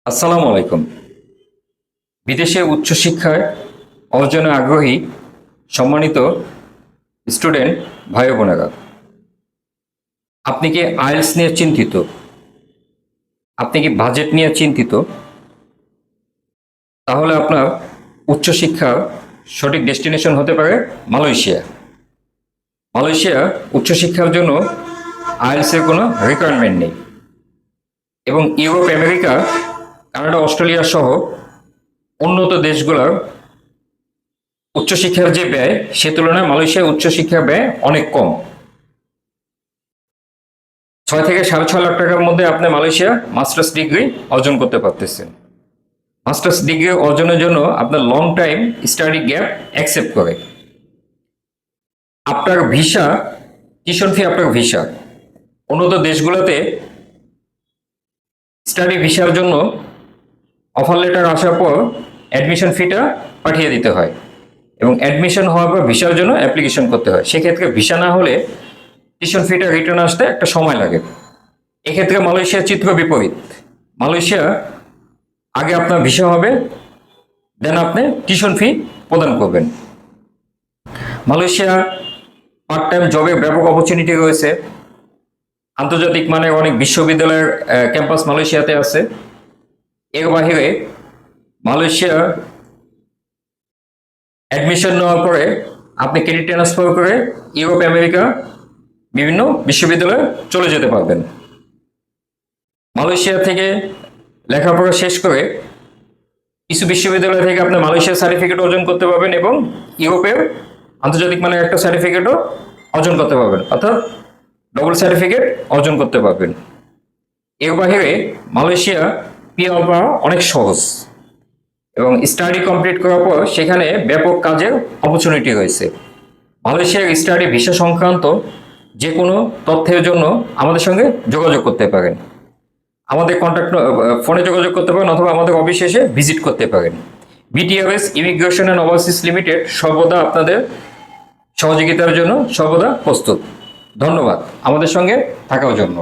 আসসালামু আলাইকুম। বিদেশে উচ্চশিক্ষায় অর্জনে আগ্রহী সম্মানিত স্টুডেন্ট ভাই ও বোনেরা, আপনি কি আইএলটিএস নিয়ে চিন্তিত? আপনি কি বাজেট নিয়ে চিন্তিত? তাহলে আপনার উচ্চশিক্ষার সঠিক ডেস্টিনেশন হতে পারে মালয়েশিয়া। মালয়েশিয়া উচ্চশিক্ষার জন্য আইএলটিএস এর কোনো রিকোয়ারমেন্ট নেই এবং ইউরোপ, আমেরিকা, কানাডা, অস্ট্রেলিয়া সহ উন্নত দেশগুলোর উচ্চশিক্ষার যে ব্যয় সে তুলনায় মালয়েশিয়ার উচ্চশিক্ষার ব্যয় অনেক কম। 6 থেকে 6.5 লাখ টাকার মধ্যে আপনি মালয়েশিয়া মাস্টার্স ডিগ্রি অর্জন করতে পারতেছেন। মাস্টার্স ডিগ্রি অর্জনের জন্য আপনার long time study gap accept করে। আপনার ভিসা, টিউশন ফি, আপনার ভিসা উন্নত দেশগুলোতে স্টাডি ভিসার জন্য অফার লেটার আসার পর অ্যাডমিশন ফিটা পাঠিয়ে দিতে হয় এবং অ্যাডমিশন হওয়ার পর ভিসার জন্য অ্যাপ্লিকেশন করতে হয়। সেক্ষেত্রে ভিসা না হলে টিউশন ফিটা রিটার্ন আসতে একটা সময় লাগে। এক্ষেত্রে মালয়েশিয়ার চিত্র বিপরীত। মালয়েশিয়া আগে আপনার ভিসা হবে, দেন আপনি টিউশন ফি প্রদান করবেন। মালয়েশিয়া পার্ট টাইম জবের ব্যাপক অপরচুনিটি রয়েছে। আন্তর্জাতিক মানের অনেক বিশ্ববিদ্যালয়ের ক্যাম্পাস মালয়েশিয়াতে আছে। এর বাহিরে মালয়েশিয়া অ্যাডমিশন নেওয়ার পরে আপনি ক্রেডিট ট্রান্সফার করে ইউরোপ, আমেরিকা বিভিন্ন বিশ্ববিদ্যালয়ে চলে যেতে পারবেন। মালয়েশিয়া থেকে লেখাপড়া শেষ করে কিছু বিশ্ববিদ্যালয় থেকে আপনি মালয়েশিয়ার সার্টিফিকেট অর্জন করতে পারবেন এবং ইউরোপের আন্তর্জাতিক মানের একটা সার্টিফিকেটও অর্জন করতে পারবেন, অর্থাৎ ডবল সার্টিফিকেট অর্জন করতে পারবেন। এর বাহিরে মালয়েশিয়া পিআর পাওয়া অনেক সহজ এবং স্টাডি কমপ্লিট করার পর সেখানে ব্যাপক কাজের অপরচুনিটি রয়েছে। মালয়েশিয়ার স্টাডি ভিসা সংক্রান্ত যে কোনো তথ্যের জন্য আমাদের সঙ্গে যোগাযোগ করতে পারেন। আমাদের ফোনে যোগাযোগ করতে পারেন অথবা আমাদের অফিসে এসে ভিজিট করতে পারেন। বিটিআরএস ইমিগ্রেশন অ্যান্ড ওভারসিজ লিমিটেড সর্বদা আপনাদের সহযোগিতার জন্য সর্বদা প্রস্তুত। ধন্যবাদ আমাদের সঙ্গে থাকার জন্য।